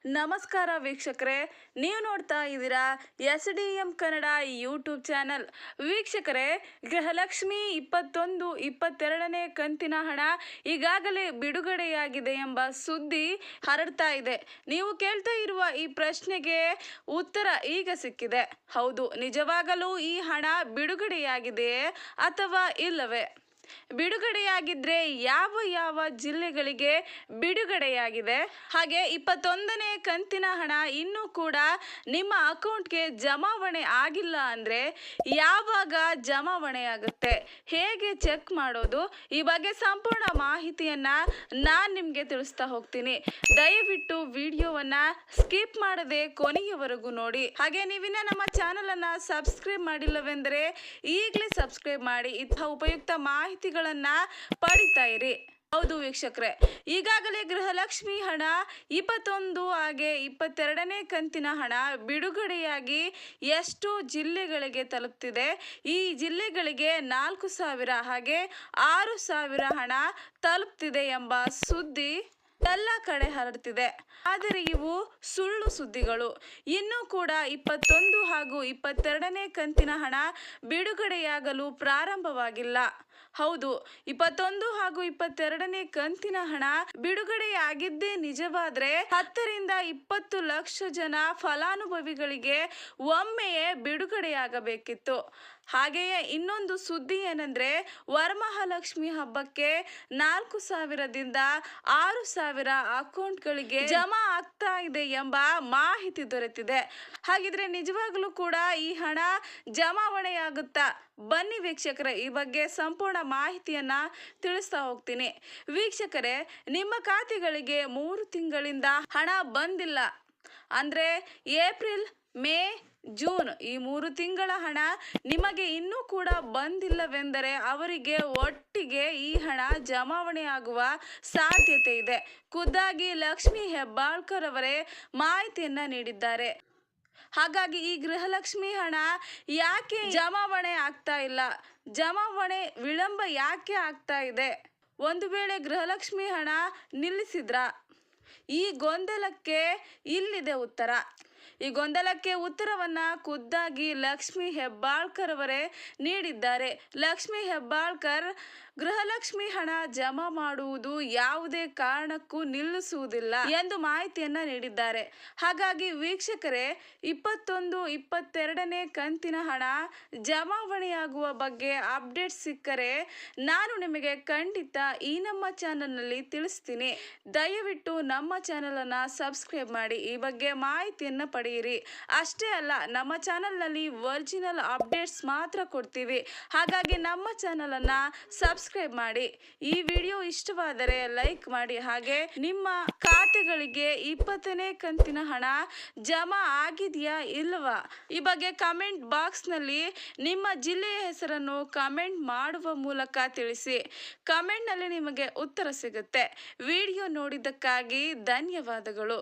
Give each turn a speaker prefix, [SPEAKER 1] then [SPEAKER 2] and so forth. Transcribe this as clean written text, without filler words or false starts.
[SPEAKER 1] ನಮಸ್ಕಾರ ವೀಕ್ಷಕರೇ, ನೀವು ನೋಡ್ತಾ ಇದ್ದೀರಾ SDM ಕನ್ನಡ ಯೂಟ್ಯೂಬ್ ಚಾನಲ್. ವೀಕ್ಷಕರೇ, ಗೃಹಲಕ್ಷ್ಮಿ 22ನೇ ಕಂತಿನ ಹಣ ಈಗಾಗಲೇ ಬಿಡುಗಡೆಯಾಗಿದೆ ಎಂಬ ಸುದ್ದಿ ಹರಡ್ತಾ ಇದೆ. ನೀವು ಕೇಳ್ತಾ ಇರುವ ಈ ಪ್ರಶ್ನೆಗೆ ಉತ್ತರ ಈಗ ಸಿಕ್ಕಿದೆ. ಹೌದು, ನಿಜವಾಗಲೂ ಈ ಹಣ ಬಿಡುಗಡೆಯಾಗಿದೆಯೇ ಅಥವಾ ಇಲ್ಲವೇ? ಬಿಡುಗಡೆಯಾಗಿದ್ರೆ ಯಾವ ಯಾವ ಜಿಲ್ಲೆಗಳಿಗೆ ಬಿಡುಗಡೆಯಾಗಿದೆ? ಹಾಗೆ 21ನೇ ಕಂತಿನ ಹಣ ಇನ್ನೂ ಕೂಡ ನಿಮ್ಮ ಅಕೌಂಟ್ಗೆ ಜಮಾವಣೆ ಆಗಿಲ್ಲ ಅಂದ್ರೆ ಯಾವಾಗ ಜಮಾವಣೆ ಆಗುತ್ತೆ, ಹೇಗೆ ಚೆಕ್ ಮಾಡೋದು, ಈ ಬಗ್ಗೆ ಸಂಪೂರ್ಣ ಮಾಹಿತಿಯನ್ನ ನಾನು ನಿಮಗೆ ತಿಳಿಸ್ತಾ ಹೋಗ್ತೀನಿ. ದಯವಿಟ್ಟು ವಿಡಿಯೋವನ್ನ ಸ್ಕಿಪ್ ಮಾಡದೆ ಕೊನೆಯವರೆಗೂ ನೋಡಿ. ಹಾಗೆ ನೀವಿನ್ನ ನಮ್ಮ ಚಾನಲ್ ಅನ್ನ ಸಬ್ಸ್ಕ್ರೈಬ್ ಮಾಡಿಲ್ಲವೆಂದರೆ ಈಗಲೇ ಸಬ್ಸ್ಕ್ರೈಬ್ ಮಾಡಿ ಇಂತಹ ಉಪಯುಕ್ತ ಮಾಹಿತಿಗಳನ್ನ ಪಡಿತಾ ಇರಿ. ಹೌದು ವೀಕ್ಷಕರೇ, ಈಗಾಗಲೇ ಗೃಹಲಕ್ಷ್ಮಿ ಹಣ 21 ಹಾಗೆ 22ನೇ ಕಂತಿನ ಹಣ ಬಿಡುಗಡೆಯಾಗಿ ಎಷ್ಟು ಜಿಲ್ಲೆಗಳಿಗೆ ತಲುಪ್ತಿದೆ? ಈ ಜಿಲ್ಲೆಗಳಿಗೆ 4,000 ಹಾಗೆ 6,000 ಹಣ ತಲುಪ್ತಿದೆ ಎಂಬ ಸುದ್ದಿ ಎಲ್ಲ ಕಡೆ ಹರಡ್ತಿದೆ. ಆದರೆ ಇವು ಸುಳ್ಳು ಸುದ್ದಿಗಳು. ಇನ್ನೂ ಕೂಡ 21 ಹಾಗೂ 22ನೇ ಕಂತಿನ ಹಣ ಬಿಡುಗಡೆಯಾಗಲು ಪ್ರಾರಂಭವಾಗಿಲ್ಲ. ಹೌದು, 21 ಹಾಗೂ 22ನೇ ಕಂತಿನ ಹಣ ಬಿಡುಗಡೆಯಾಗಿದ್ದೇ ನಿಜವಾದ್ರೆ 10 ರಿಂದ 20 ಲಕ್ಷ ಜನ ಫಲಾನುಭವಿಗಳಿಗೆ ಒಮ್ಮೆಯೇ ಬಿಡುಗಡೆಯಾಗಬೇಕಿತ್ತು. ಹಾಗೆಯೇ ಇನ್ನೊಂದು ಸುದ್ದಿ ಏನಂದ್ರೆ, ವರಮಹಾಲಕ್ಷ್ಮಿ ಹಬ್ಬಕ್ಕೆ 4,000ದಿಂದ 6,000 ಅಕೌಂಟ್ಗಳಿಗೆ ಜಮಾ ಆಗ್ತಾ ಇದೆ ಎಂಬ ಮಾಹಿತಿ ದೊರೆತಿದೆ. ಹಾಗಿದ್ರೆ ನಿಜವಾಗ್ಲೂ ಕೂಡ ಈ ಹಣ ಜಮಾವಣೆಯಾಗುತ್ತಾ? ಬನ್ನಿ ವೀಕ್ಷಕರೇ, ಈ ಬಗ್ಗೆ ಸಂಪೂರ್ಣ ಮಾಹಿತಿಯನ್ನ ತಿಳಿಸ್ತಾ ಹೋಗ್ತೀನಿ. ವೀಕ್ಷಕರೇ, ನಿಮ್ಮ ಖಾತೆಗಳಿಗೆ 3 ತಿಂಗಳಿಂದ ಹಣ ಬಂದಿಲ್ಲ ಅಂದ್ರೆ ಏಪ್ರಿಲ್, ಮೇ, ಜೂನ್ ಈ 3 ತಿಂಗಳ ಹಣ ನಿಮಗೆ ಇನ್ನೂ ಕೂಡ ಬಂದಿಲ್ಲವೆಂದರೆ ಅವರಿಗೆ ಒಟ್ಟಿಗೆ ಈ ಹಣ ಜಮಾವಣೆ ಆಗುವ ಸಾಧ್ಯತೆ ಇದೆ. ಖುದ್ದಾಗಿ ಲಕ್ಷ್ಮಿ ಹೆಬ್ಬಾಳ್ಕರ್ ಅವರೇ ಮಾಹಿತಿಯನ್ನ ನೀಡಿದ್ದಾರೆ. ಹಾಗಾಗಿ ಈ ಗೃಹಲಕ್ಷ್ಮಿ ಹಣ ಯಾಕೆ ಜಮಾವಣೆ ಆಗ್ತಾ ಇಲ್ಲ, ಜಮಾವಣೆ ವಿಳಂಬ ಯಾಕೆ ಆಗ್ತಾ ಇದೆ, ಒಂದು ವೇಳೆ ಗೃಹಲಕ್ಷ್ಮಿ ಹಣ ನಿಲ್ಲಿಸಿದ್ರಾ? ಈ ಗೊಂದಲಕ್ಕೆ ಇಲ್ಲಿದೆ ಉತ್ತರ. ಈ ಗೊಂದಲಕ್ಕೆ ಉತ್ತರವನ್ನ ಖುದ್ದಾಗಿ ಲಕ್ಷ್ಮಿ ಹೆಬ್ಬಾಳ್ಕರ್ ಅವರೇ ನೀಡಿದ್ದಾರೆ. ಲಕ್ಷ್ಮಿ ಹೆಬ್ಬಾಳ್ಕರ್ ಗೃಹಲಕ್ಷ್ಮಿ ಹಣ ಜಮಾ ಮಾಡುವುದು ಯಾವುದೇ ಕಾರಣಕ್ಕೂ ನಿಲ್ಲಿಸುವುದಿಲ್ಲ ಎಂದು ಮಾಹಿತಿಯನ್ನ ನೀಡಿದ್ದಾರೆ. ಹಾಗಾಗಿ ವೀಕ್ಷಕರೇ, 21, 22ನೇ ಕಂತಿನ ಹಣ ಜಮಾವಣೆಯಾಗುವ ಬಗ್ಗೆ ಅಪ್ಡೇಟ್ ಸಿಕ್ಕರೆ ನಾನು ನಿಮಗೆ ಖಂಡಿತ ಈ ನಮ್ಮ ಚಾನಲ್ನಲ್ಲಿ ತಿಳಿಸ್ತೀನಿ. ದಯವಿಟ್ಟು ನಮ್ಮ ಚಾನಲ್ ಅನ್ನ ಸಬ್ಸ್ಕ್ರೈಬ್ ಮಾಡಿ, ಈ ಬಗ್ಗೆ ಮಾಹಿತಿಯನ್ನ ಪಡೆಯಿರಿ. ಅಷ್ಟೇ ಅಲ್ಲ, ನಮ್ಮ ಚಾನಲ್ನಲ್ಲಿ ಒರಿಜಿನಲ್ ಅಪ್ಡೇಟ್ಸ್ ಮಾತ್ರ ಕೊಡ್ತೀವಿ. ಹಾಗಾಗಿ ನಮ್ಮ ಚಾನಲ್ ಅನ್ನ ಸಬ್ಸ್ಕ್ರೈಬ್ ಮಾಡಿ. ಈ ವಿಡಿಯೋ ಇಷ್ಟವಾದರೆ ಲೈಕ್ ಮಾಡಿ. ಹಾಗೆ ನಿಮ್ಮ ಖಾತೆಗಳಿಗೆ 20ನೇ ಕಂತಿನ ಹಣ ಜಮಾ ಆಗಿದೆಯಾ ಇಲ್ವಾ ಈ ಬಗ್ಗೆ ಕಮೆಂಟ್ ಬಾಕ್ಸ್ ನಲ್ಲಿ ನಿಮ್ಮ ಜಿಲ್ಲೆಯ ಹೆಸರನ್ನು ಕಮೆಂಟ್ ಮಾಡುವ ಮೂಲಕ ತಿಳಿಸಿ. ಕಮೆಂಟ್ ನಲ್ಲಿ ನಿಮಗೆ ಉತ್ತರ ಸಿಗುತ್ತೆ. ವಿಡಿಯೋ ನೋಡಿದ್ದಕ್ಕಾಗಿ ಧನ್ಯವಾದಗಳು.